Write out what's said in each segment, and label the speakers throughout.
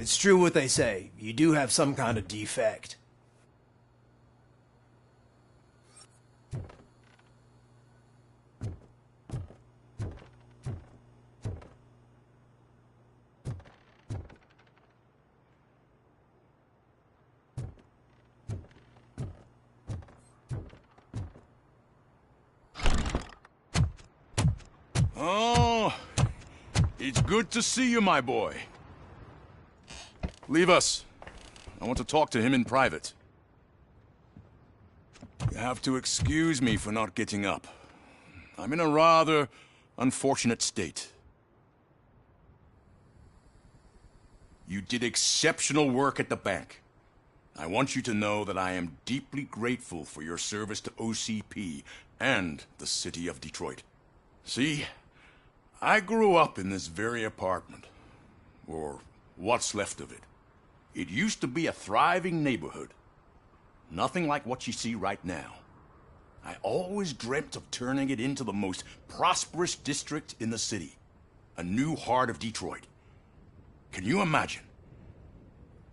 Speaker 1: It's true what they say. You do have some kind of defect.
Speaker 2: Oh, it's good to see you, my boy. Leave us. I want to talk to him in private. You have to excuse me for not getting up. I'm in a rather unfortunate state. You did exceptional work at the bank. I want you to know that I am deeply grateful for your service to OCP and the city of Detroit. See, I grew up in this very apartment, or what's left of it. It used to be a thriving neighborhood. Nothing like what you see right now. I always dreamt of turning it into the most prosperous district in the city. A new heart of Detroit. Can you imagine?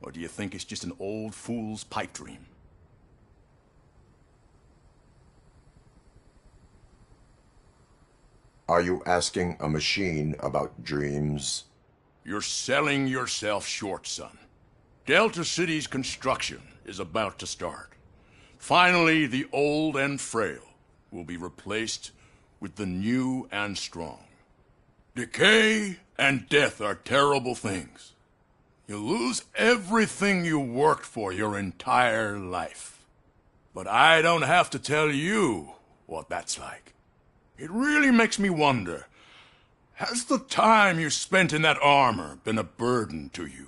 Speaker 2: Or do you think it's just an old fool's pipe dream?
Speaker 3: Are you asking a machine about dreams?
Speaker 2: You're selling yourself short, son. Delta City's construction is about to start. Finally, the old and frail will be replaced with the new and strong. Decay and death are terrible things. You lose everything you worked for your entire life. But I don't have to tell you what that's like. It really makes me wonder, has the time you spent in that armor been a burden to you?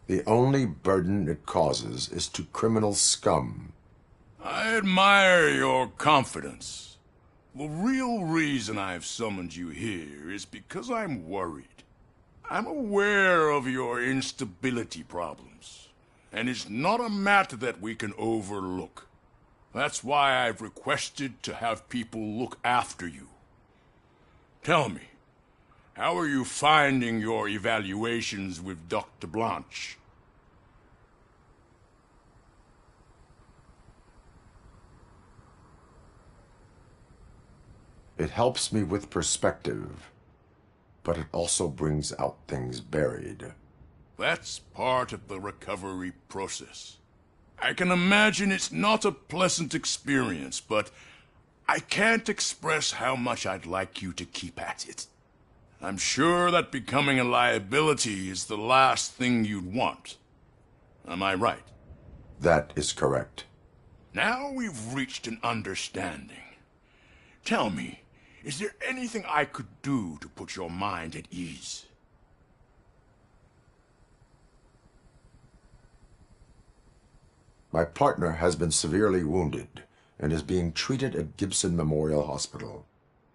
Speaker 3: The only burden it causes is to criminal scum.
Speaker 2: I admire your confidence. The real reason I've summoned you here is because I'm worried. I'm aware of your instability problems, and it's not a matter that we can overlook. That's why I've requested to have people look after you. Tell me, how are you finding your evaluations with Dr. Blanche?
Speaker 3: It helps me with perspective, but it also brings out things buried.
Speaker 2: That's part of the recovery process. I can imagine it's not a pleasant experience, but I can't express how much I'd like you to keep at it. I'm sure that becoming a liability is the last thing you'd want. Am I right?
Speaker 3: That is correct.
Speaker 2: Now we've reached an understanding. Tell me, is there anything I could do to put your mind at ease?
Speaker 3: My partner has been severely wounded and is being treated at Gibson Memorial Hospital.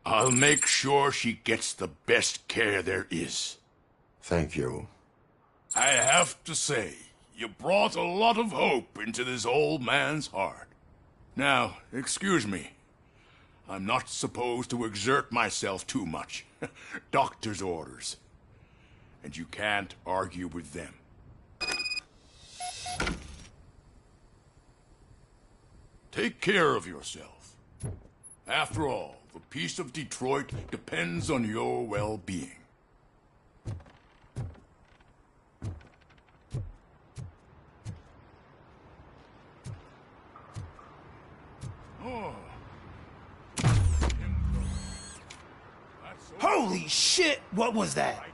Speaker 2: I'll make sure she gets the best care there is.
Speaker 3: Thank you.
Speaker 2: I have to say, you brought a lot of hope into this old man's heart. Now, excuse me. I'm not supposed to exert myself too much. Doctor's orders. And you can't argue with them. Take care of yourself. After all, the peace of Detroit depends on your well-being. Oh.
Speaker 1: Holy shit! What was that?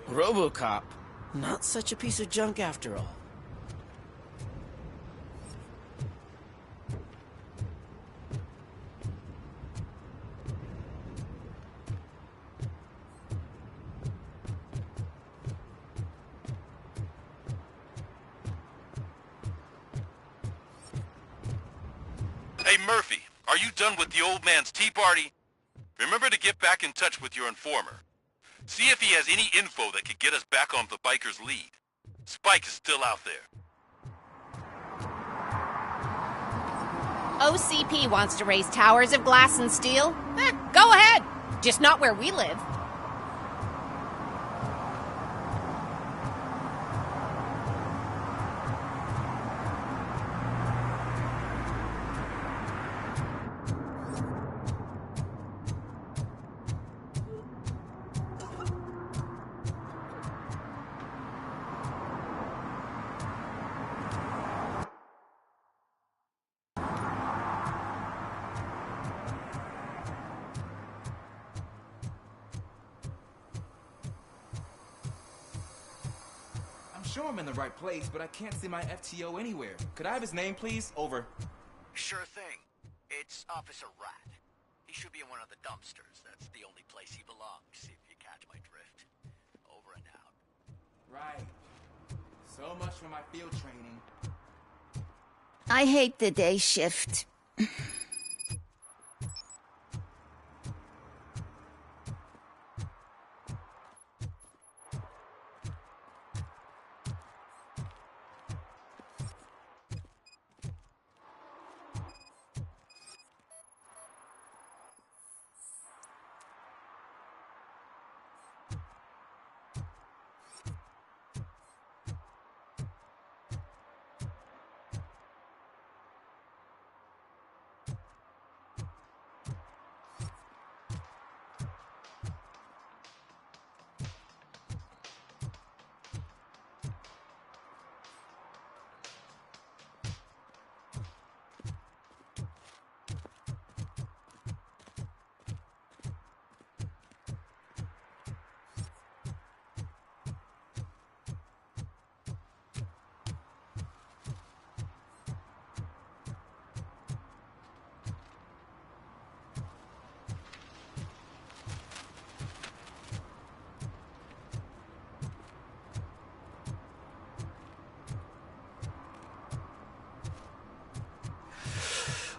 Speaker 4: Robocop. Not such a piece of junk after all.
Speaker 5: Hey Murphy, are you done with the old man's tea party? Remember to get back in touch with your informer. See if he has any info that could get us back on the biker's lead. Spike is still out there.
Speaker 6: OCP wants to raise towers of glass and steel? Go ahead. Just not where we live.
Speaker 7: I'm sure I'm in the right place, but I can't see my FTO anywhere. Could I have his name, please? Over.
Speaker 8: Sure thing. It's Officer Rat. He should be in one of the dumpsters. That's the only place he belongs, if you catch my drift. Over and out.
Speaker 7: Right. So much for my field training.
Speaker 9: I hate the day shift.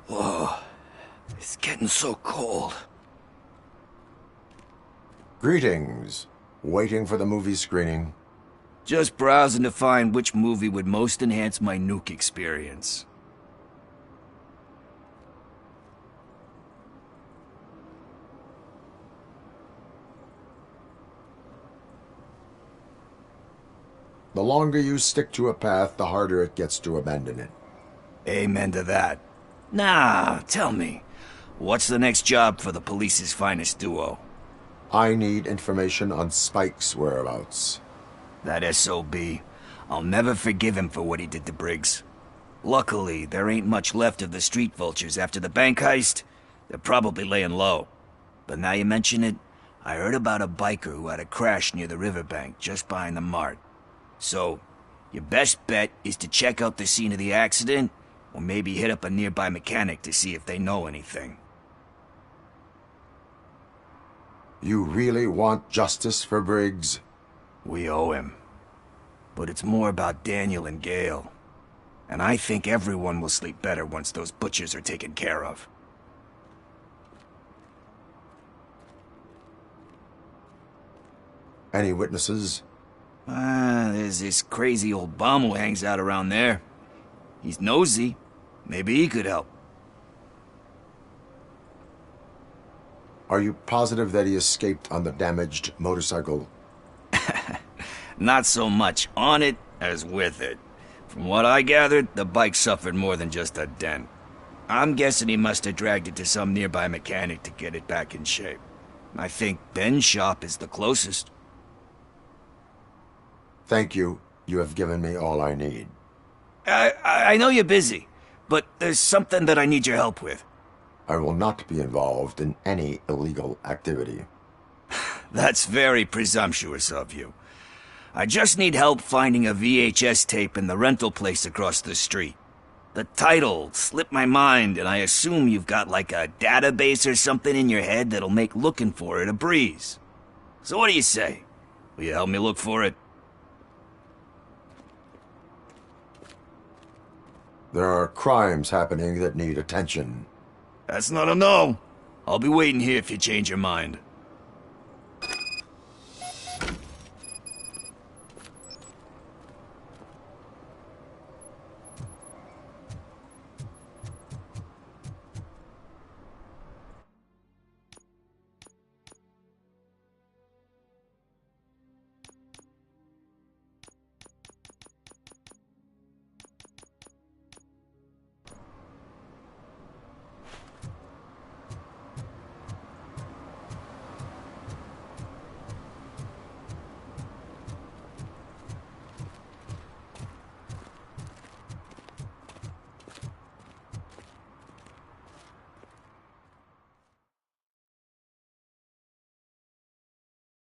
Speaker 1: Whoa, it's getting so cold.
Speaker 3: Greetings. Waiting for the movie screening.
Speaker 10: Just browsing to find which movie would most enhance my nuke experience.
Speaker 3: The longer you stick to a path, the harder it gets to abandon it.
Speaker 10: Amen to that. Nah, tell me, what's the next job for the police's finest duo?
Speaker 3: I need information on Spike's whereabouts.
Speaker 10: That SOB. I'll never forgive him for what he did to Briggs. Luckily, there ain't much left of the street vultures after the bank heist. They're probably laying low. But now you mention it, I heard about a biker who had a crash near the riverbank just behind the mart. So, your best bet is to check out the scene of the accident, or maybe hit up a nearby mechanic to see if they know anything.
Speaker 3: You really want justice for Briggs?
Speaker 10: We owe him. But it's more about Daniel and Gale. And I think everyone will sleep better once those butchers are taken care of.
Speaker 3: Any witnesses?
Speaker 10: There's this crazy old bum who hangs out around there. He's nosy. Maybe he could help.
Speaker 3: Are you positive that he escaped on the damaged motorcycle?
Speaker 10: Not so much on it as with it. From what I gathered, the bike suffered more than just a dent. I'm guessing he must have dragged it to some nearby mechanic to get it back in shape. I think Ben's shop is the closest.
Speaker 3: Thank you. You have given me all I need.
Speaker 10: I know you're busy, but there's something that I need your help with.
Speaker 3: I will not be involved in any illegal activity.
Speaker 10: That's very presumptuous of you. I just need help finding a VHS tape in the rental place across the street. The title slipped my mind, and I assume you've got like a database or something in your head that'll make looking for it a breeze. So what do you say? Will you help me look for it?
Speaker 3: There are crimes happening that need attention.
Speaker 10: That's not a no. I'll be waiting here if you change your mind.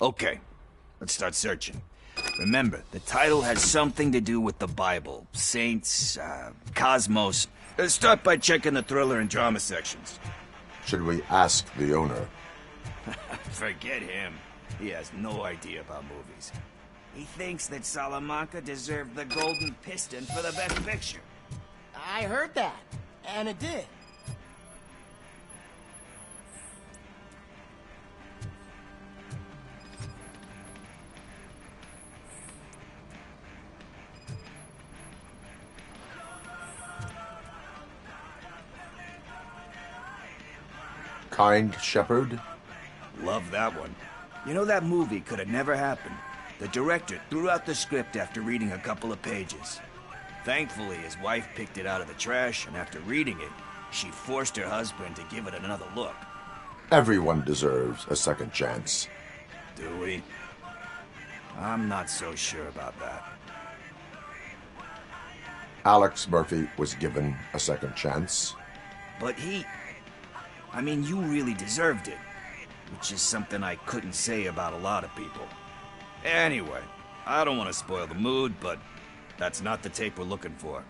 Speaker 10: Okay, let's start searching. Remember, the title has something to do with the Bible, saints, cosmos. Start by checking the thriller and drama sections.
Speaker 3: Should we ask the owner?
Speaker 10: Forget him. He has no idea about movies. He thinks that Salamanca deserved the Golden Piston for the Best Picture.
Speaker 4: I heard that, and it did.
Speaker 3: Kind Shepherd?
Speaker 10: Love that one. You know, that movie could have never happened. The director threw out the script after reading a couple of pages. Thankfully, his wife picked it out of the trash, and after reading it, she forced her husband to give it another look.
Speaker 3: Everyone deserves a second chance.
Speaker 10: Do we? I'm not so sure about that.
Speaker 3: Alex Murphy was given a second chance.
Speaker 10: But I mean, you really deserved it. Which is something I couldn't say about a lot of people. Anyway, I don't want to spoil the mood, but that's not the tape we're looking for.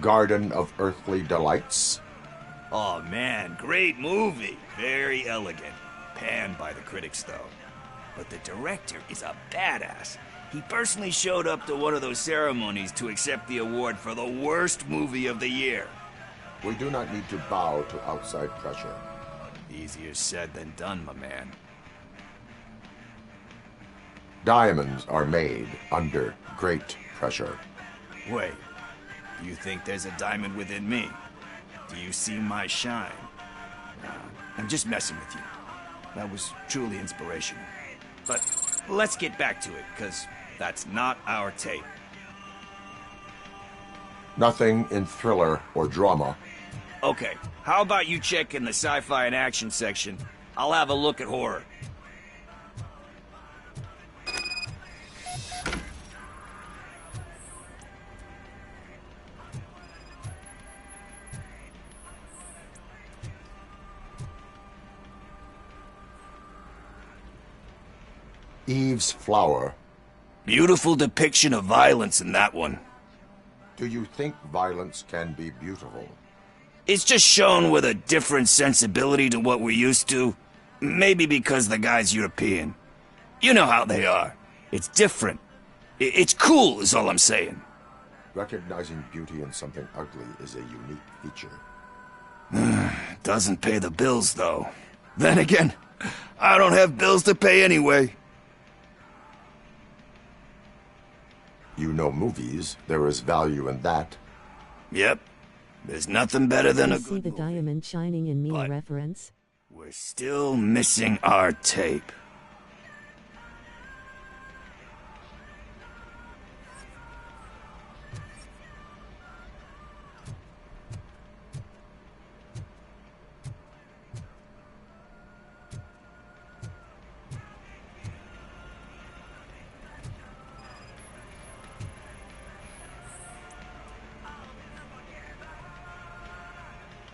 Speaker 3: Garden of Earthly Delights?
Speaker 10: Oh man, great movie. Very elegant. Panned by the critics, though. But the director is a badass. He personally showed up to one of those ceremonies to accept the award for the worst movie of the year.
Speaker 3: We do not need to bow to outside pressure.
Speaker 10: Easier said than done, my man.
Speaker 3: Diamonds are made under great pressure.
Speaker 10: Wait, do you think there's a diamond within me? Do you see my shine? I'm just messing with you. That was truly inspirational. But let's get back to it, because that's not our tape.
Speaker 3: Nothing in thriller or drama.
Speaker 10: Okay, how about you check in the sci-fi and action section? I'll have a look at horror.
Speaker 3: Eve's Flower.
Speaker 10: Beautiful depiction of violence in that one.
Speaker 3: Do you think violence can be beautiful?
Speaker 10: It's just shown with a different sensibility to what we're used to. Maybe because the guy's European. You know how they are. It's different. It's cool, is all I'm saying.
Speaker 3: Recognizing beauty in something ugly is a unique feature.
Speaker 10: Doesn't pay the bills, though. Then again, I don't have bills to pay anyway.
Speaker 3: You know movies. There is value in that.
Speaker 10: Yep. There's nothing better than a good
Speaker 11: see the
Speaker 10: movie.
Speaker 11: diamond shining in me
Speaker 10: But
Speaker 11: reference?
Speaker 10: We're still missing our tape.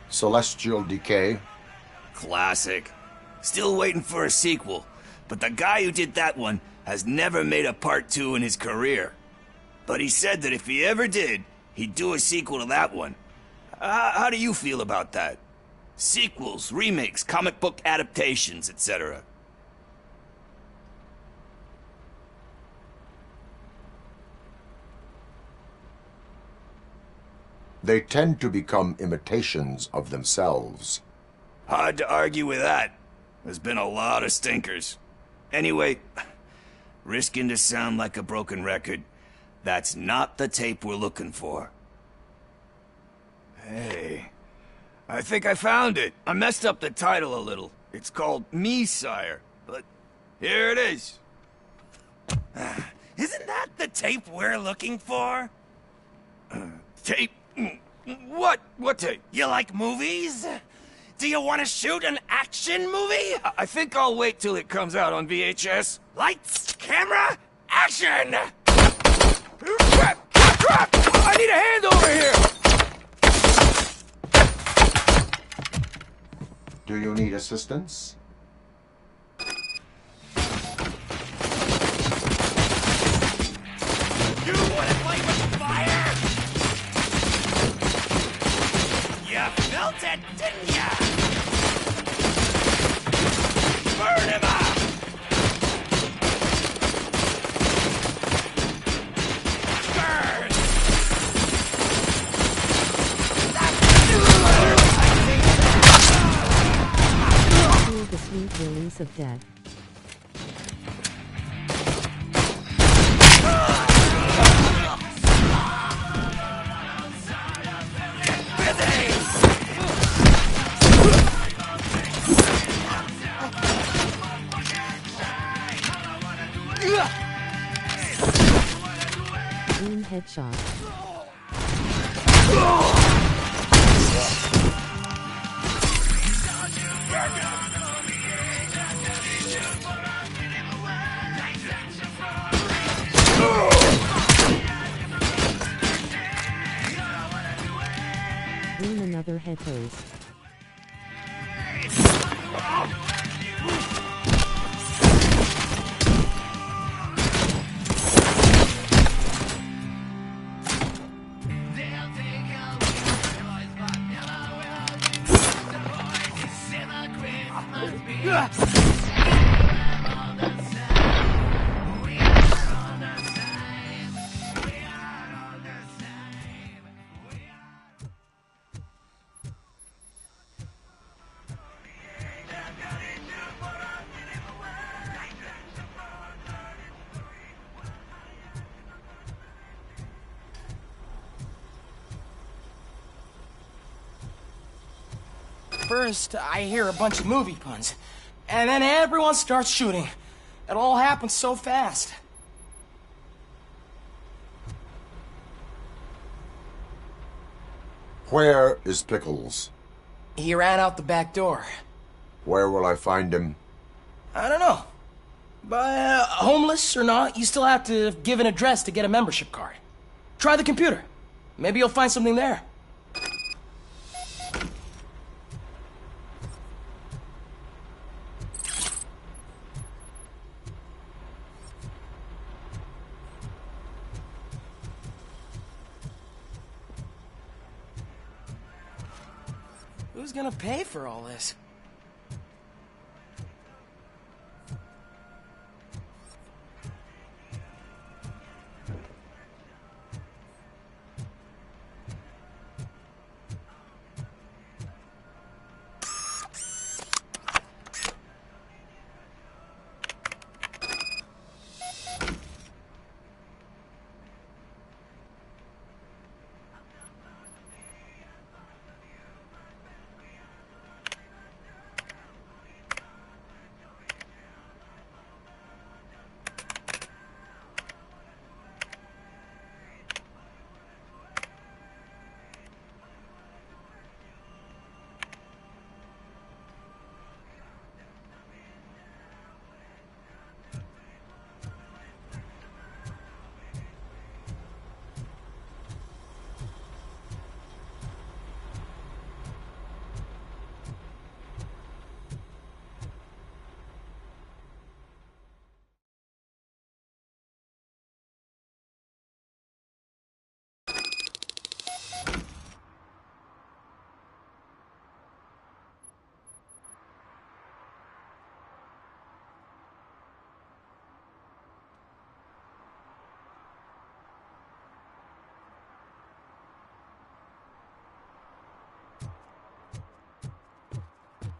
Speaker 3: Celestial Decay.
Speaker 10: Classic. Still waiting for a sequel, but the guy who did that one has never made a part 2 in his career. But he said that if he ever did, he'd do a sequel to that one. How do you feel about that? Sequels, remakes, comic book adaptations, etc.
Speaker 3: They tend to become imitations of themselves.
Speaker 10: Hard to argue with that. There's been a lot of stinkers. Anyway, risking to sound like a broken record, that's not the tape we're looking for. Hey, I think I found it. I messed up the title a little. It's called Me, Sire, but here it is.
Speaker 11: Isn't that the tape we're looking for?
Speaker 10: Tape? What? What tape?
Speaker 11: You like movies? Do you want to shoot an action movie?
Speaker 10: I think I'll wait till it comes out on VHS.
Speaker 11: Lights, camera, action!
Speaker 10: Crap! Crap! I need a hand over here!
Speaker 3: Do you need assistance?
Speaker 11: You want to play with fire? You felt it, didn't ya? Burn him up! Burn!
Speaker 12: Feel the sweet release of death. Clean headshot. Clean another head hose.
Speaker 4: First, I hear a bunch of movie puns, and then everyone starts shooting. It all happens so fast.
Speaker 3: Where is Pickles?
Speaker 4: He ran out the back door.
Speaker 3: Where will I find him?
Speaker 4: I don't know. But homeless or not, you still have to give an address to get a membership card. Try the computer. Maybe you'll find something there. Who's gonna pay for all this?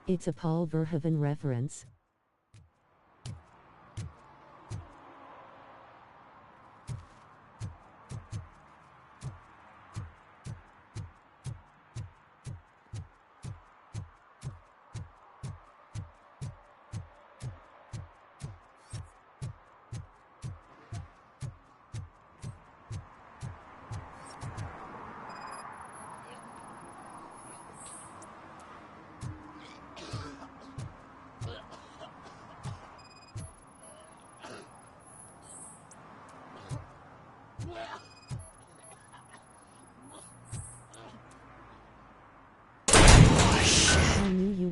Speaker 4: It's a Paul Verhoeven reference.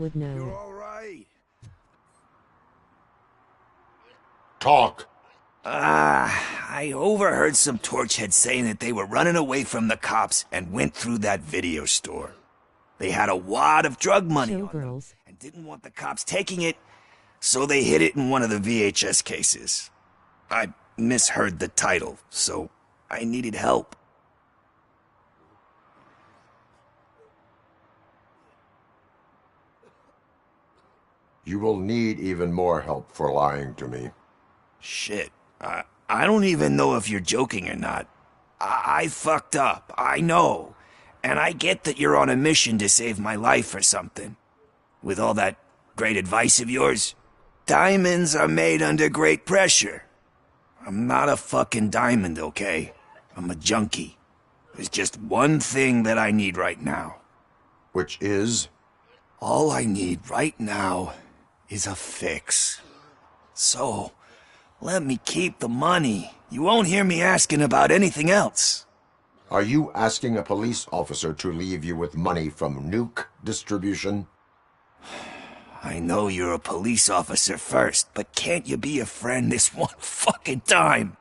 Speaker 12: would know.
Speaker 1: all right?
Speaker 3: Talk.
Speaker 10: I overheard some torchheads saying that they were running away from the cops and went through that video store. They had a wad of drug money on them and didn't want the cops taking it, so they hid it in one of the VHS cases. I misheard the title, so I needed help.
Speaker 3: You will need even more help for lying to me.
Speaker 10: Shit. I don't even know if you're joking or not. I fucked up, I know. And I get that you're on a mission to save my life or something. With all that great advice of yours, diamonds are made under great pressure. I'm not a fucking diamond, okay? I'm a junkie. There's just one thing that I need right now.
Speaker 3: Which is?
Speaker 10: All I need right now is a fix. So, let me keep the money. You won't hear me asking about anything else.
Speaker 3: Are you asking a police officer to leave you with money from nuke distribution?
Speaker 10: I know you're a police officer first, but can't you be a friend this one fucking time?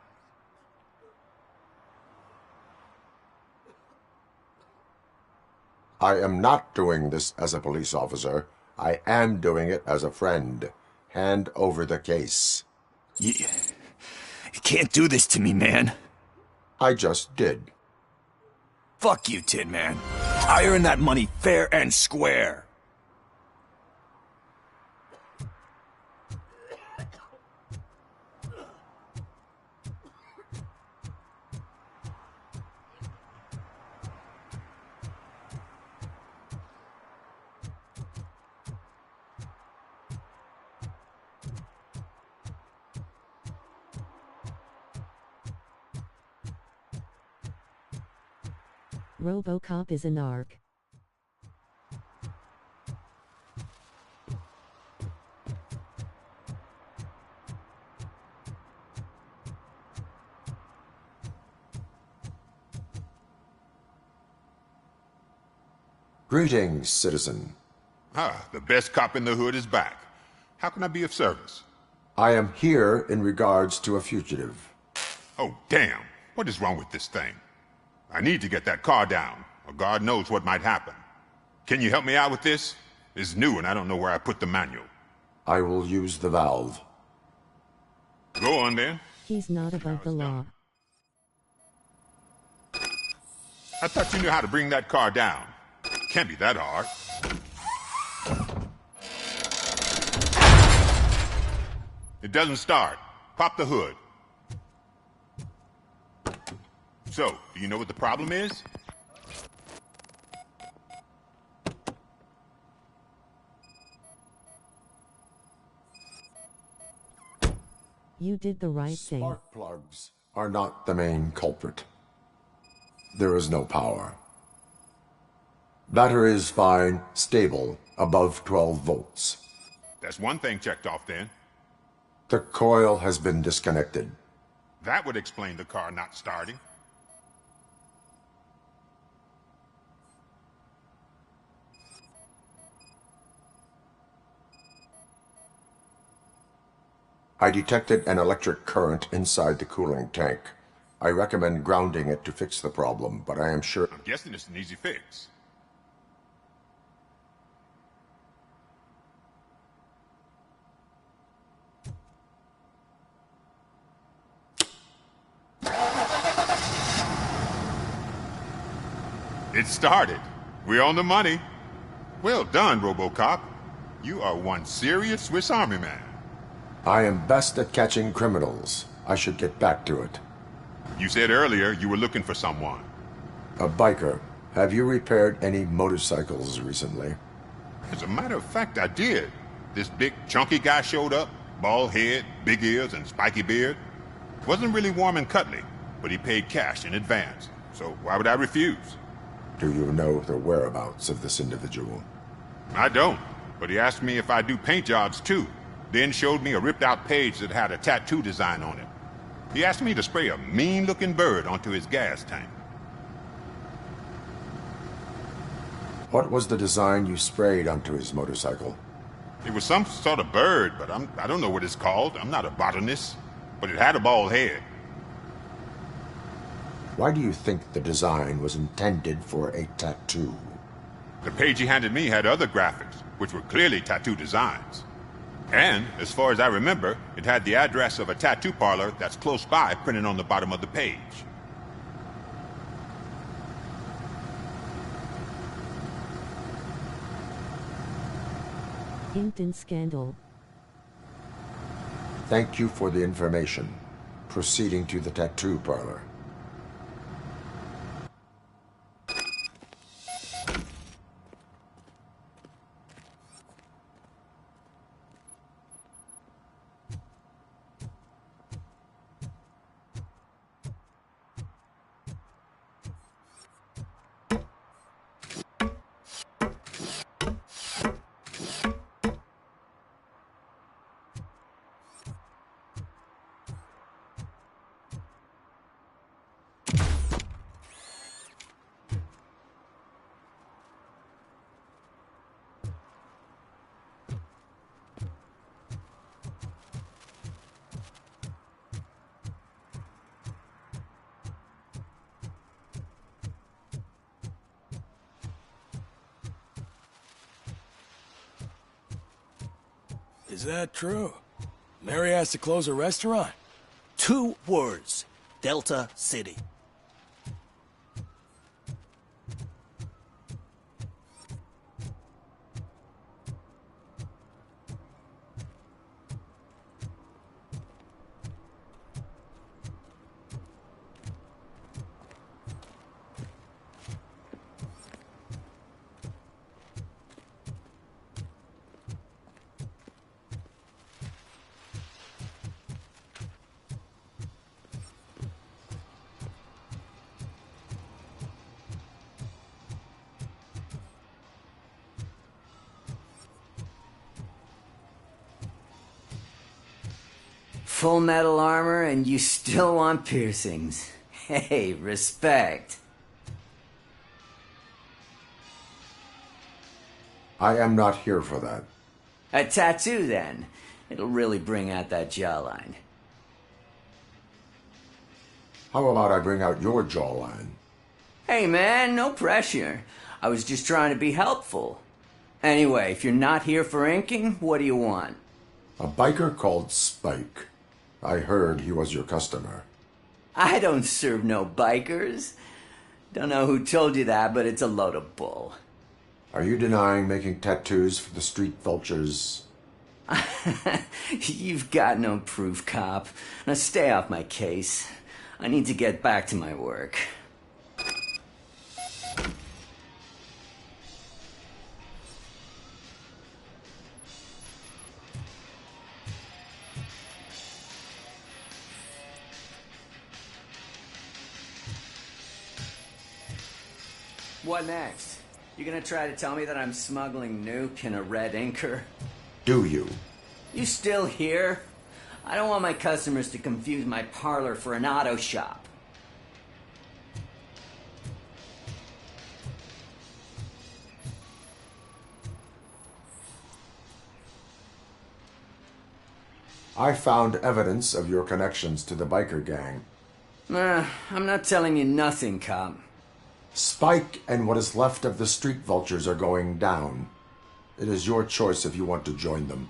Speaker 3: I am not doing this as a police officer. I am doing it as a friend. Hand over the case.
Speaker 10: You can't do this to me, man.
Speaker 3: I just did.
Speaker 10: Fuck you, Tin Man. I earned that money fair and square.
Speaker 12: Robocop is a narc.
Speaker 3: Greetings, citizen.
Speaker 13: Ah, the best cop in the hood is back. How can I be of service?
Speaker 3: I am here in regards to a fugitive.
Speaker 13: Oh, damn. What is wrong with this thing? I need to get that car down, or God knows what might happen. Can you help me out with this? It's new and I don't know where I put the manual.
Speaker 3: I will use the valve.
Speaker 13: Go on then.
Speaker 12: He's not above the law.
Speaker 13: I thought you knew how to bring that car down. Can't be that hard. It doesn't start. Pop the hood. So, do you know what the problem is?
Speaker 12: You did the right thing.
Speaker 3: Spark plugs are not the main culprit. There is no power. Battery is fine, stable, above 12 volts.
Speaker 13: That's one thing checked off then.
Speaker 3: The coil has been disconnected.
Speaker 13: That would explain the car not starting.
Speaker 3: I detected an electric current inside the cooling tank. I recommend grounding it to fix the problem, but I am sure...
Speaker 13: I'm guessing it's an easy fix. It started. We're on the money. Well done, Robocop. You are one serious Swiss Army man.
Speaker 3: I am best at catching criminals. I should get back to it.
Speaker 13: You said earlier you were looking for someone.
Speaker 3: A biker. Have you repaired any motorcycles recently?
Speaker 13: As a matter of fact, I did. This big, chunky guy showed up. Bald head, big ears, and spiky beard. Wasn't really warm and cuddly, but he paid cash in advance. So why would I refuse?
Speaker 3: Do you know the whereabouts of this individual?
Speaker 13: I don't, but he asked me if I do paint jobs too. Then showed me a ripped-out page that had a tattoo design on it. He asked me to spray a mean-looking bird onto his gas tank.
Speaker 3: What was the design you sprayed onto his motorcycle?
Speaker 13: It was some sort of bird, but I don't know what it's called. I'm not a botanist. But it had a bald head.
Speaker 3: Why do you think the design was intended for a tattoo?
Speaker 13: The page he handed me had other graphics, which were clearly tattoo designs. And, as far as I remember, it had the address of a tattoo parlor that's close by printed on the bottom of the page.
Speaker 12: Inkton scandal.
Speaker 3: Thank you for the information. Proceeding to the tattoo parlor.
Speaker 1: Is that true? Mary has to close a restaurant?
Speaker 11: 2 words. Delta City.
Speaker 10: Full metal armor and you still want piercings. Hey, respect.
Speaker 3: I am not here for that.
Speaker 10: A tattoo, then. It'll really bring out that jawline.
Speaker 3: How about I bring out your jawline?
Speaker 10: Hey, man, no pressure. I was just trying to be helpful. Anyway, if you're not here for inking, what do you want?
Speaker 3: A biker called Spike. I heard he was your customer.
Speaker 10: I don't serve no bikers. Don't know who told you that, but it's a load of bull.
Speaker 3: Are you denying making tattoos for the street vultures?
Speaker 10: You've got no proof, cop. Now stay off my case. I need to get back to my work. What next? You gonna try to tell me that I'm smuggling nuke in a red inker?
Speaker 3: Do you?
Speaker 10: You still here? I don't want my customers to confuse my parlor for an auto shop.
Speaker 3: I found evidence of your connections to the biker gang.
Speaker 10: I'm not telling you nothing, cop.
Speaker 3: Spike and what is left of the street vultures are going down. It is your choice if you want to join them.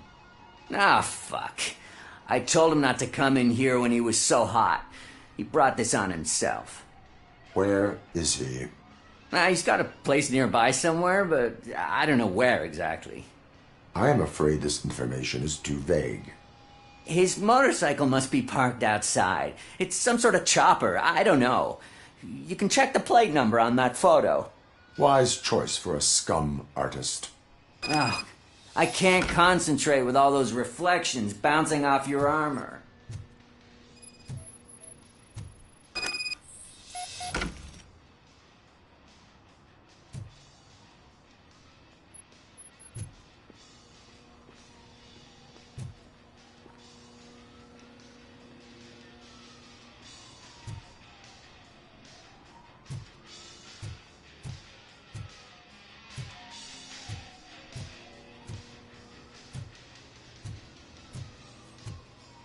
Speaker 10: Ah, fuck. I told him not to come in here when he was so hot. He brought this on himself.
Speaker 3: Where is he?
Speaker 10: He's got a place nearby somewhere, but I don't know where exactly.
Speaker 3: I am afraid this information is too vague.
Speaker 10: His motorcycle must be parked outside. It's some sort of chopper. I don't know. You can check the plate number on that photo.
Speaker 3: Wise choice for a scum artist.
Speaker 10: Oh, I can't concentrate with all those reflections bouncing off your armor.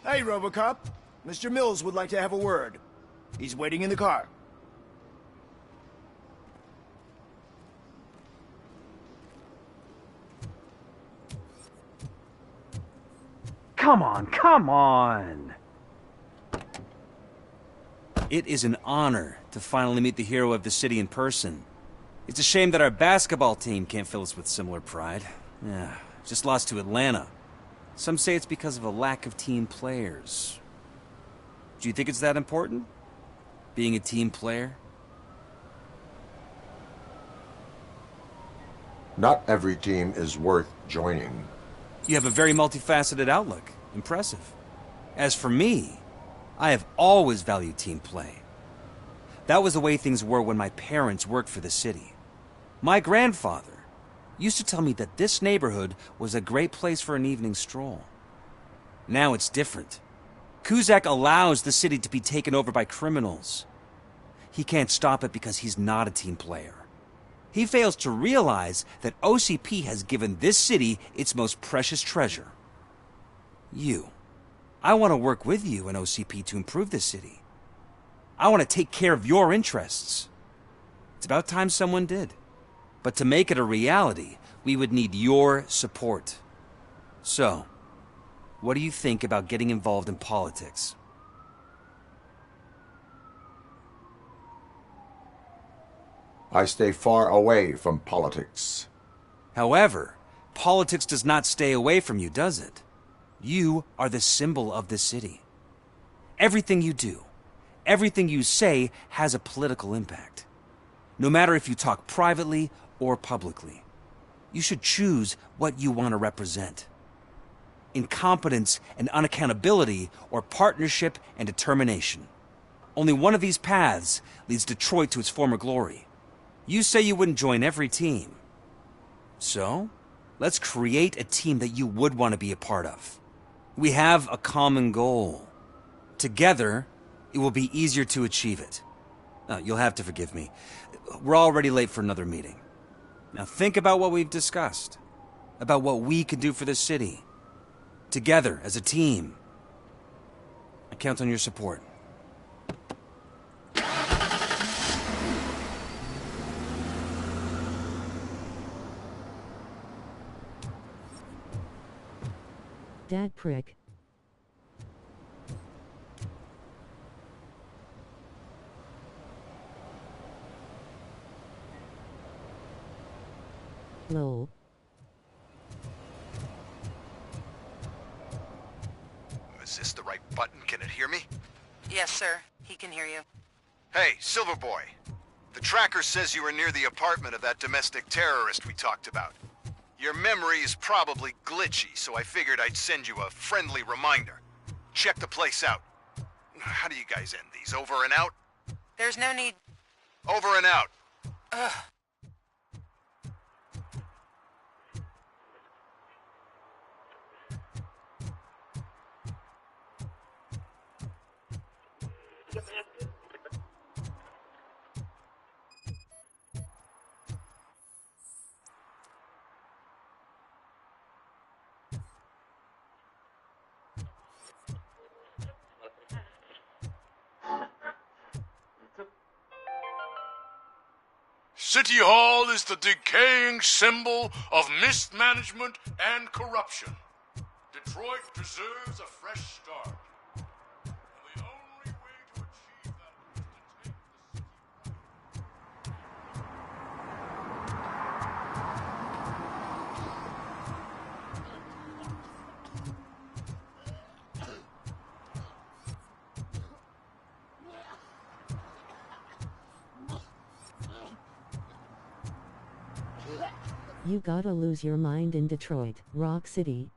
Speaker 14: Hey, Robocop. Mr. Mills would like to have a word. He's waiting in the car.
Speaker 15: Come on, come on!
Speaker 16: It is an honor to finally meet the hero of the city in person. It's a shame that our basketball team can't fill us with similar pride. Yeah, just lost to Atlanta. Some say it's because of a lack of team players. Do you think it's that important? Being a team player?
Speaker 3: Not every team is worth joining.
Speaker 16: You have a very multifaceted outlook. Impressive. As for me, I have always valued team play. That was the way things were when my parents worked for the city. My grandfather used to tell me that this neighborhood was a great place for an evening stroll. Now it's different. Cusack allows the city to be taken over by criminals. He can't stop it because he's not a team player. He fails to realize that OCP has given this city its most precious treasure. You. I want to work with you and OCP to improve this city. I want to take care of your interests. It's about time someone did. But to make it a reality, we would need your support. So, what do you think about getting involved in politics?
Speaker 3: I stay far away from politics.
Speaker 16: However, politics does not stay away from you, does it? You are the symbol of the city. Everything you do, everything you say has a political impact. No matter if you talk privately or publicly, you should choose what you want to represent. Incompetence and unaccountability, or partnership and determination. Only one of these paths leads Detroit to its former glory. You say you wouldn't join every team. So, let's create a team that you would want to be a part of. We have a common goal. Together, it will be easier to achieve it. You'll have to forgive me. We're already late for another meeting. Now think about what we've discussed. About what we can do for the city. Together, as a team. I count on your support.
Speaker 12: Dad prick. Lol.
Speaker 17: Is this the right button? Can it hear me?
Speaker 18: Yes, sir. He can hear you.
Speaker 17: Hey, Silverboy. The tracker says you were near the apartment of that domestic terrorist we talked about. Your memory is probably glitchy, so I figured I'd send you a friendly reminder. Check the place out. How do you guys end these? Over and out?
Speaker 18: There's no need.
Speaker 17: Over and out.
Speaker 18: Ugh.
Speaker 2: City Hall is the decaying symbol of mismanagement and corruption. Detroit deserves a fresh start. And the only way to achieve that is to take the city
Speaker 12: You gotta lose your mind in Detroit, Rock City.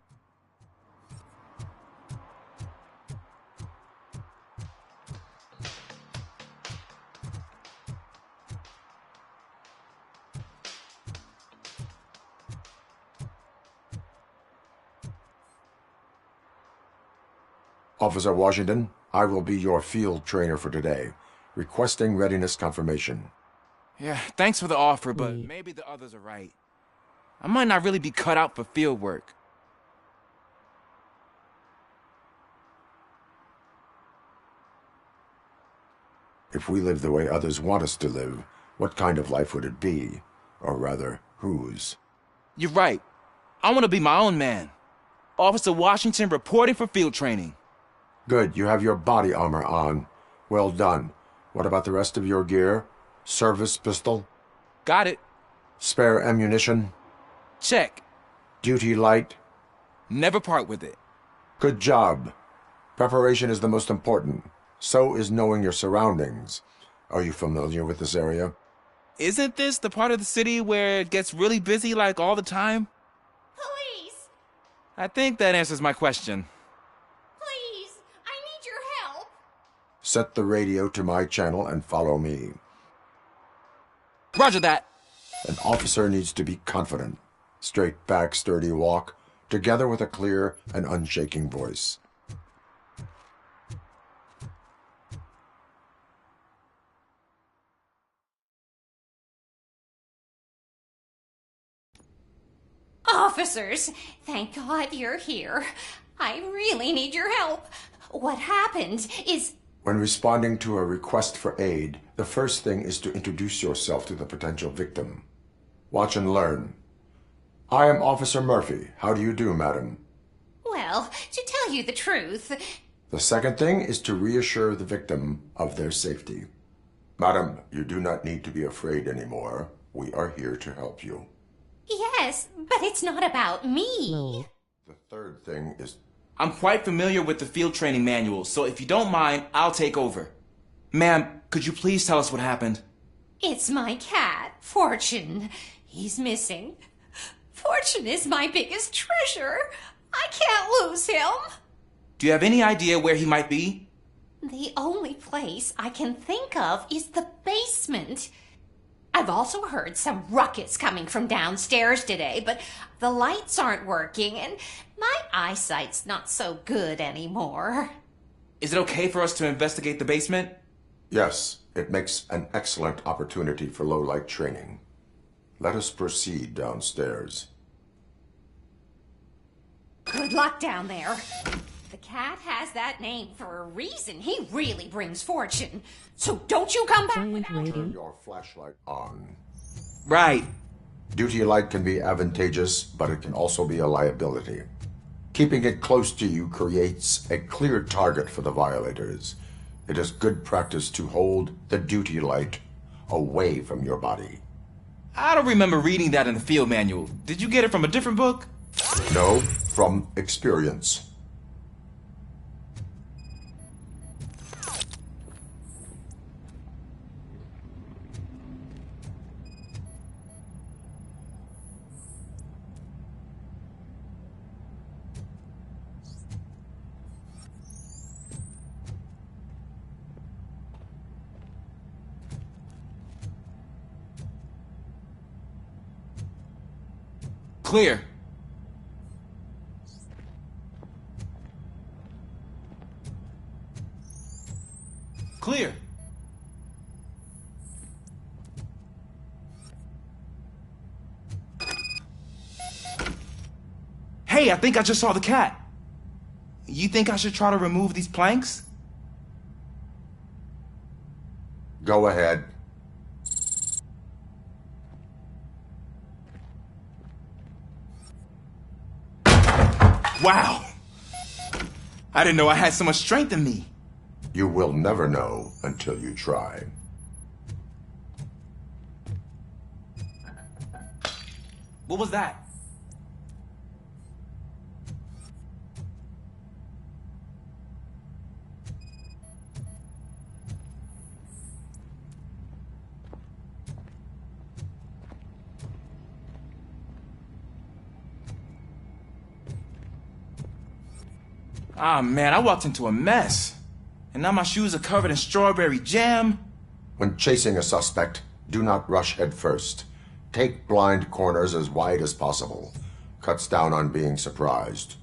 Speaker 3: Officer Washington, I will be your field trainer for today. Requesting readiness confirmation.
Speaker 7: Yeah, thanks for the offer, but maybe the others are right. I might not really be cut out for field work.
Speaker 3: If we live the way others want us to live, what kind of life would it be? Or rather, whose?
Speaker 7: You're right. I want to be my own man. Officer Washington reporting for field training.
Speaker 3: Good, you have your body armor on. Well done. What about the rest of your gear? Service pistol?
Speaker 7: Got it.
Speaker 3: Spare ammunition?
Speaker 7: Check.
Speaker 3: Duty light?
Speaker 7: Never part with it.
Speaker 3: Good job. Preparation is the most important. So is knowing your surroundings. Are you familiar with this area?
Speaker 7: Isn't this the part of the city where it gets really busy like all the time?
Speaker 6: Police!
Speaker 7: I think that answers my question.
Speaker 6: Please! I need your help!
Speaker 3: Set the radio to my channel and follow me.
Speaker 7: Roger that.
Speaker 3: An officer needs to be confident. Straight back, sturdy walk, together with a clear and unshaking voice.
Speaker 6: Officers, thank God you're here. I really need your help. What happened is...
Speaker 3: When responding to a request for aid, the first thing is to introduce yourself to the potential victim. Watch and learn. I am Officer Murphy. How do you do, madam?
Speaker 6: Well, to tell you the truth...
Speaker 3: The second thing is to reassure the victim of their safety. Madam, you do not need to be afraid anymore. We are here to help you.
Speaker 6: Yes, but it's not about me.
Speaker 12: No.
Speaker 3: The third thing is...
Speaker 7: I'm quite familiar with the field training manual, so if you don't mind, I'll take over. Ma'am, could you please tell us what happened?
Speaker 6: It's my cat, Fortune. He's missing. Fortune is my biggest treasure. I can't lose him.
Speaker 7: Do you have any idea where he might be?
Speaker 6: The only place I can think of is the basement. I've also heard some ruckus coming from downstairs today, but the lights aren't working and my eyesight's not so good anymore.
Speaker 7: Is it okay for us to investigate the basement?
Speaker 3: Yes, it makes an excellent opportunity for low-light training. Let us proceed downstairs.
Speaker 6: Good luck down there. The cat has that name for a reason. He really brings fortune. So don't you come back without...
Speaker 3: Turn your flashlight on.
Speaker 7: Right.
Speaker 3: Duty light can be advantageous, but it can also be a liability. Keeping it close to you creates a clear target for the violators. It is good practice to hold the duty light away from your body.
Speaker 7: I don't remember reading that in the field manual. Did you get it from a different book?
Speaker 3: No, from experience.
Speaker 7: Clear. Clear. Hey, I think I just saw the cat. You think I should try to remove these planks?
Speaker 3: Go ahead.
Speaker 7: Wow. I didn't know I had so much strength in me.
Speaker 3: You will never know until you try.
Speaker 7: What was that? Ah, man, I walked into a mess. And now my shoes are covered in strawberry jam.
Speaker 3: When chasing a suspect, do not rush head first. Take blind corners as wide as possible. Cuts down on being surprised.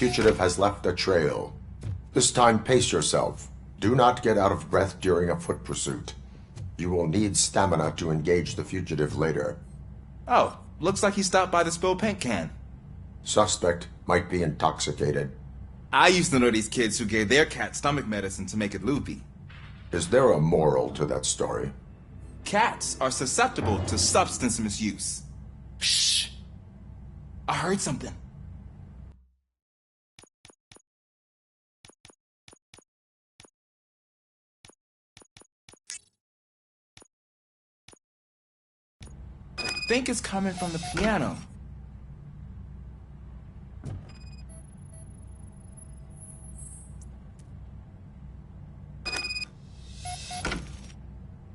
Speaker 3: fugitive has left a trail. This time, pace yourself. Do not get out of breath during a foot pursuit. You will need stamina to engage the fugitive later.
Speaker 7: Oh, looks like he stopped by the spilled paint can.
Speaker 3: Suspect might be intoxicated.
Speaker 7: I used to know these kids who gave their cat stomach medicine to make it loopy.
Speaker 3: Is there a moral to that story?
Speaker 7: Cats are susceptible to substance misuse. Shh! I heard something. I think it's coming from the piano.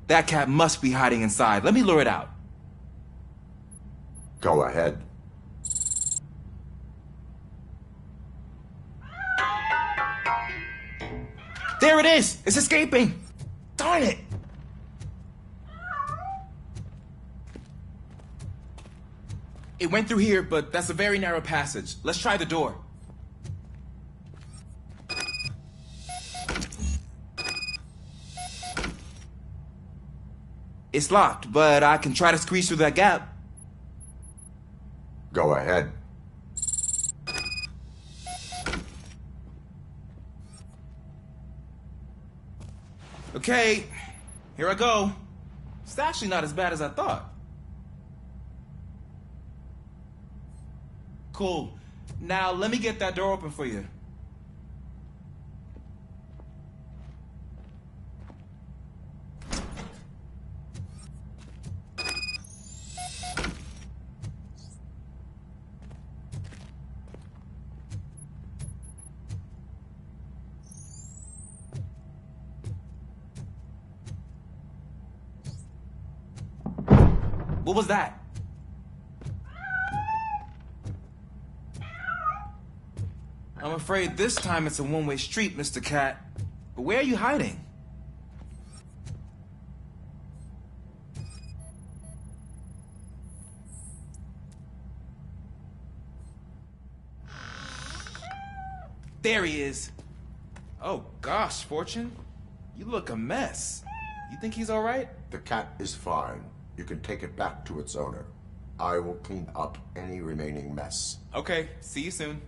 Speaker 7: That cat must be hiding inside. Let me lure it out.
Speaker 3: Go ahead.
Speaker 7: There it is! It's escaping! Darn it! It went through here, but that's a very narrow passage. Let's try the door. It's locked, but I can try to squeeze through that gap.
Speaker 3: Go ahead.
Speaker 7: Okay, here I go. It's actually not as bad as I thought. Cool. Now let me get that door open for you. What was that? I'm afraid this time it's a one-way street, Mr. Cat. But where are you hiding? There he is. Oh gosh, Fortune. You look a mess. You think he's all right?
Speaker 3: The cat is fine. You can take it back to its owner. I will clean up any remaining mess.
Speaker 7: Okay, see you soon.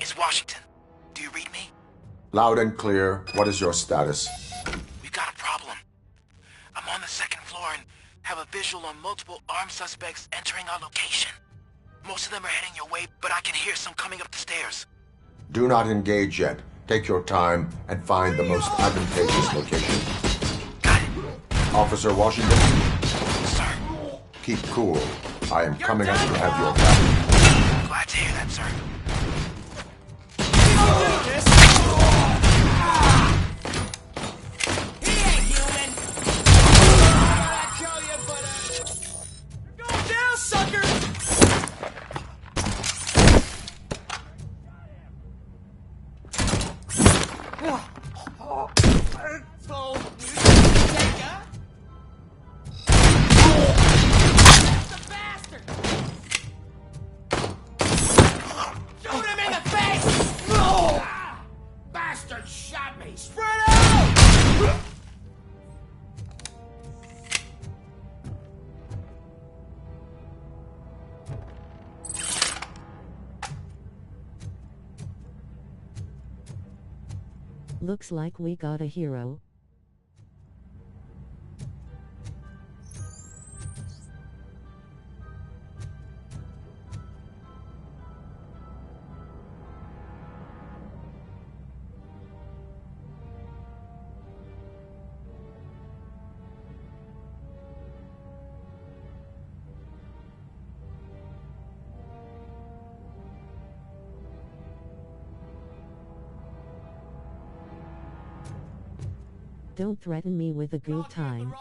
Speaker 11: It's Washington. Do you read me?
Speaker 3: Loud and clear. What is your status?
Speaker 11: We've got a problem. I'm on the second floor and have
Speaker 8: visual on multiple armed suspects entering our location. Most of them are heading your way, but I can hear some coming up the stairs.
Speaker 3: Do not engage yet. Take your time and find the most advantageous location.
Speaker 8: Got it.
Speaker 3: Officer Washington?
Speaker 8: Sir.
Speaker 3: Keep cool. I am coming up to have your back.
Speaker 8: Glad to hear that, sir.
Speaker 11: He ain't human! I tell you, but, You're going down, sucker! So, you take, huh? That's a bastard! Shoot him in the face! No! Bastard shot me! Spread out!
Speaker 12: Looks like we got a hero. Don't threaten me with a good time.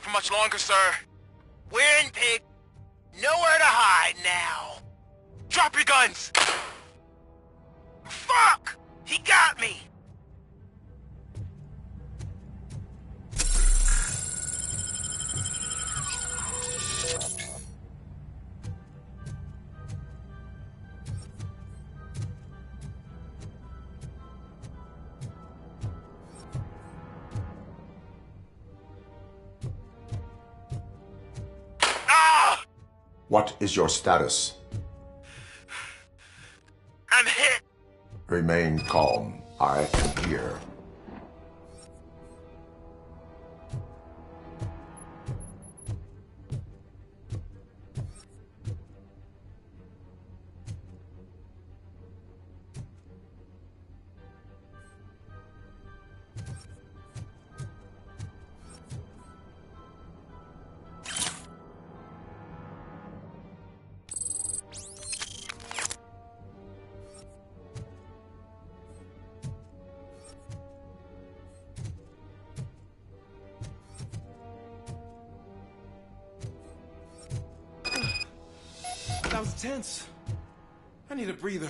Speaker 8: For much longer, sir. We're in, pig. Nowhere to hide now. Drop your guns! Fuck! He got me!
Speaker 3: What is your status?
Speaker 8: I'm hit.
Speaker 3: Remain calm. I am here.
Speaker 7: That was tense. I need a breather.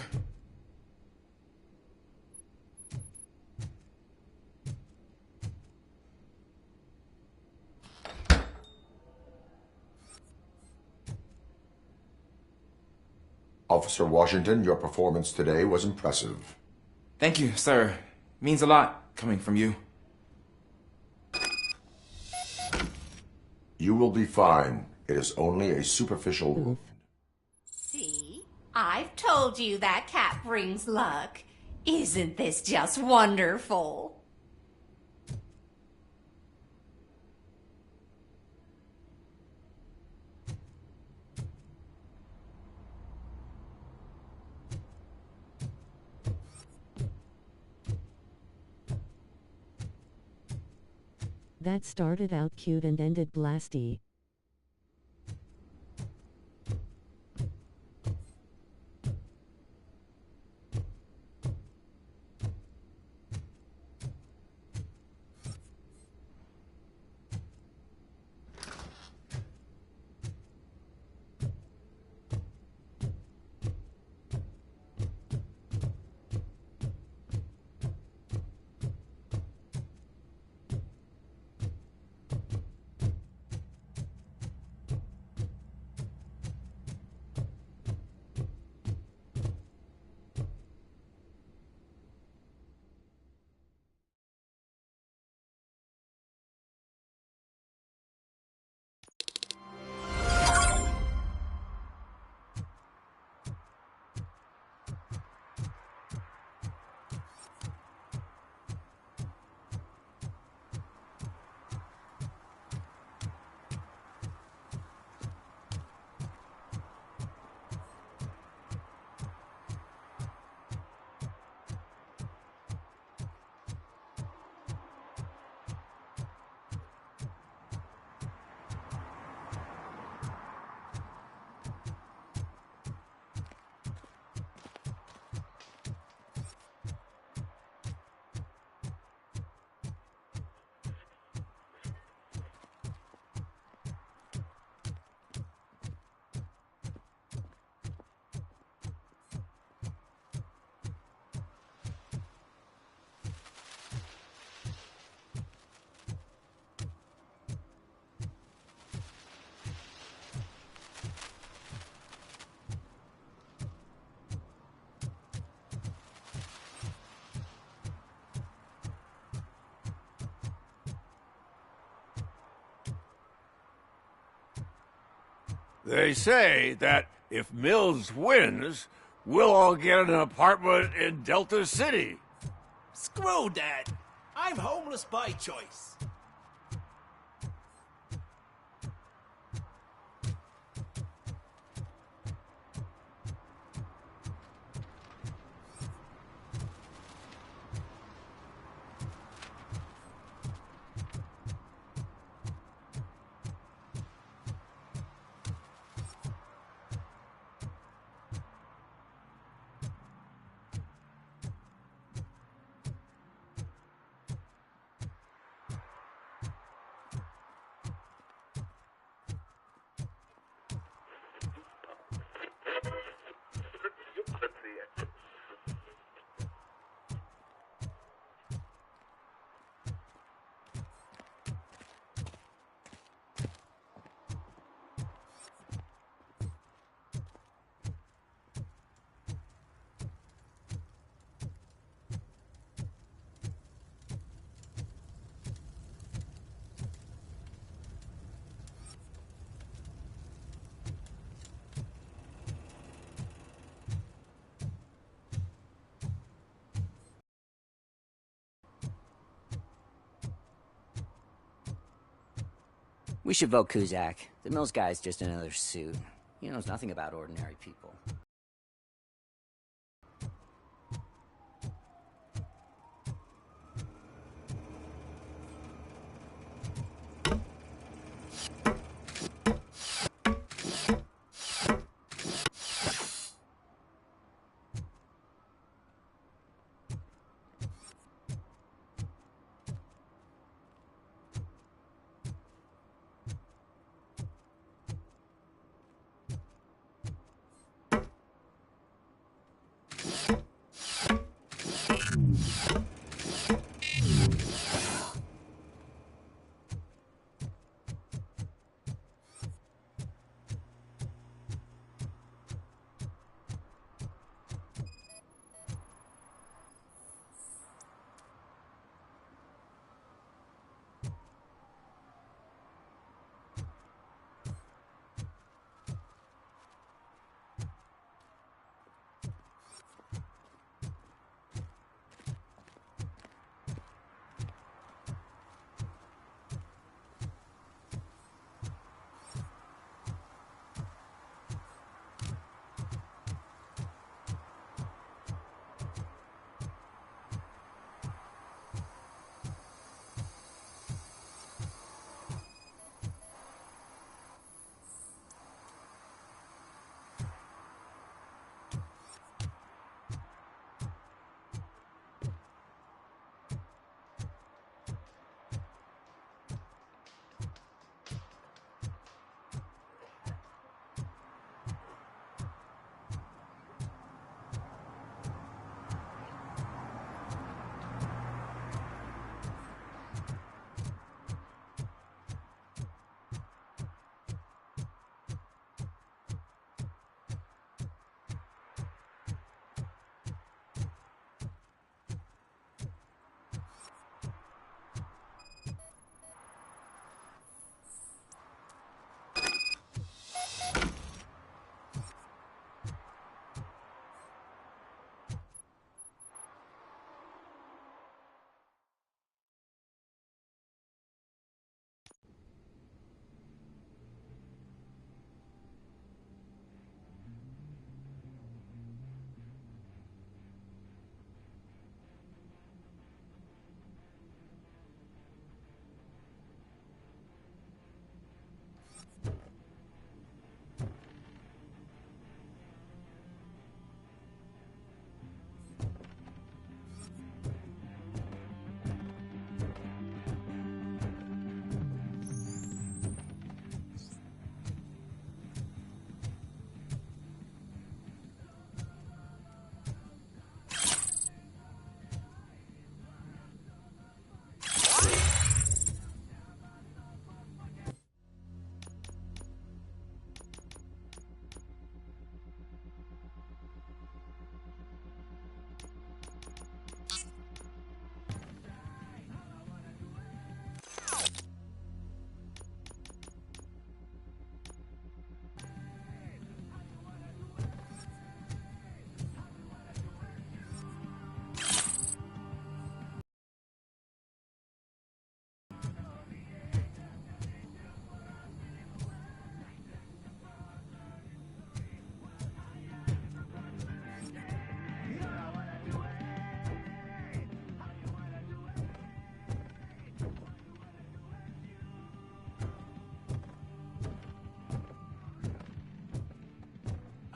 Speaker 3: Officer Washington, your performance today was impressive.
Speaker 7: Thank you, sir. Means a lot coming from you.
Speaker 3: You will be fine. It is only a superficial wound.
Speaker 6: See? I've told you that cat brings luck. Isn't this just wonderful?
Speaker 12: That started out cute and ended blasty.
Speaker 19: They say that if Mills wins, we'll all get an apartment in Delta City.
Speaker 11: Screw that! I'm homeless by choice.
Speaker 20: We should vote Kuzak. The Mills guy's just another suit. He knows nothing about ordinary people.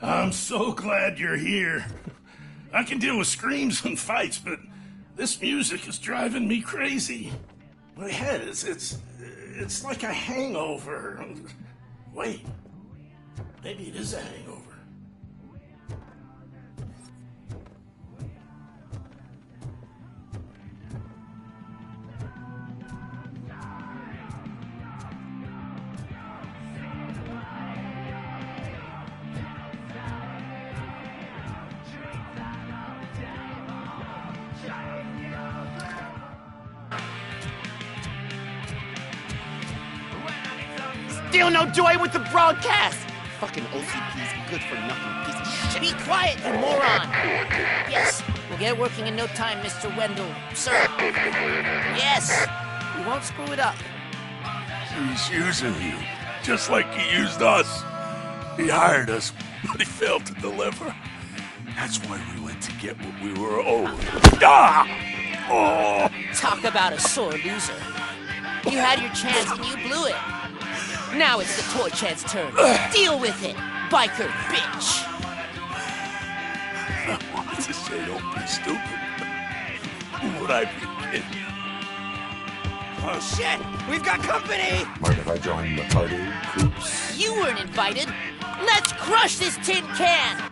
Speaker 21: I'm so glad you're here. I can deal with screams and fights, but this music is driving me crazy. My head it's like a hangover. Wait, maybe it is a hangover.
Speaker 11: Still no joy with the broadcast! Fucking OCP's good for nothing piece of shit. Be quiet, you moron! Yes, we'll get it working in no time, Mr. Wendell, sir. Yes, we won't screw it up.
Speaker 21: He's using you, just like he used us. He hired us, but he failed to deliver. That's why we went to get what we were owed. Ah! Oh!
Speaker 11: Talk about a sore loser. You had your chance and you blew it. Now it's the toy chance turn. Deal with it, biker bitch.
Speaker 21: I wanted to say don't be stupid. Would I be kidding?
Speaker 11: Oh shit! We've got company!
Speaker 3: Mind if I join the party, Coops?
Speaker 11: You weren't invited. Let's crush this tin can!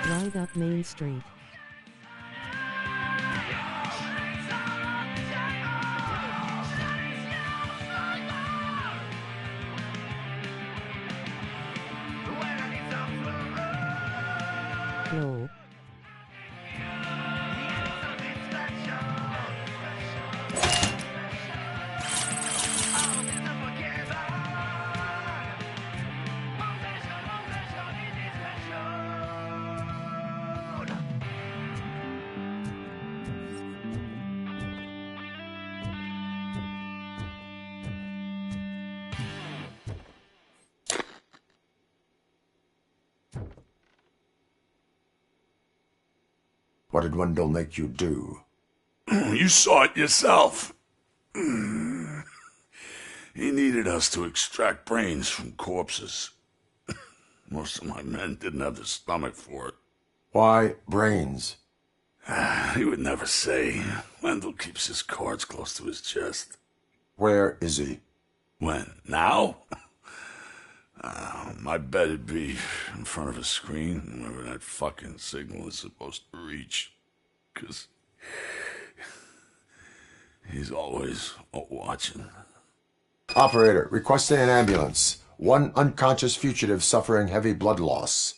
Speaker 12: Right up Main Street. No.
Speaker 3: What did Wendell make you do?
Speaker 21: You saw it yourself. He needed us to extract brains from corpses. Most of my men didn't have the stomach for it.
Speaker 3: Why brains?
Speaker 21: He would never say. Wendell keeps his cards close to his chest.
Speaker 3: Where is he?
Speaker 21: When? Now? My bet it'd be in front of a screen, wherever that fucking signal is supposed to reach. 'Cause he's always watching.
Speaker 3: Operator, requesting an ambulance. One unconscious fugitive suffering heavy blood loss.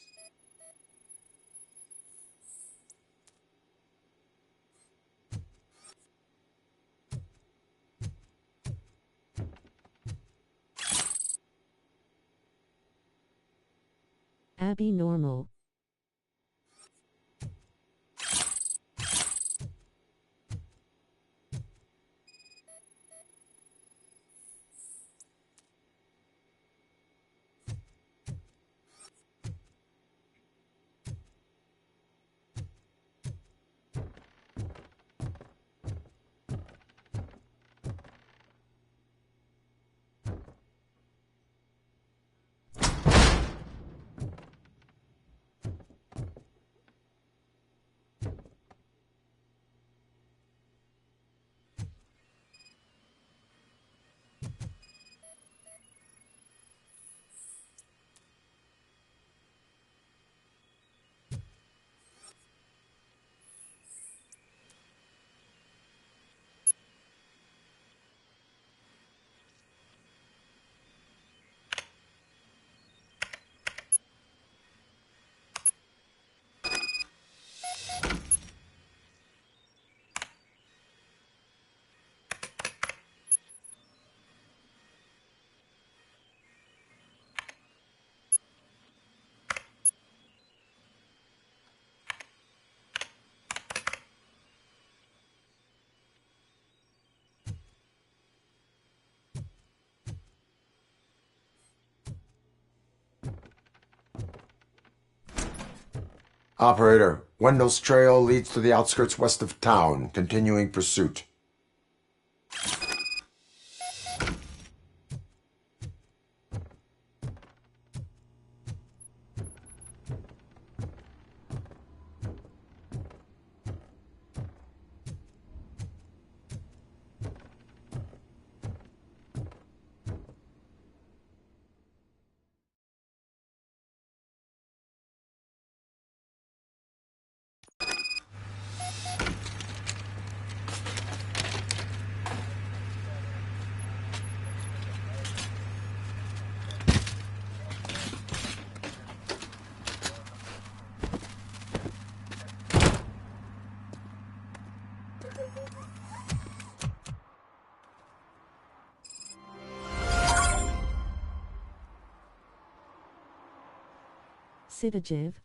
Speaker 12: Abby normal.
Speaker 3: Operator, Wendell's trail leads to the outskirts west of town. Continuing pursuit.
Speaker 12: Sedative.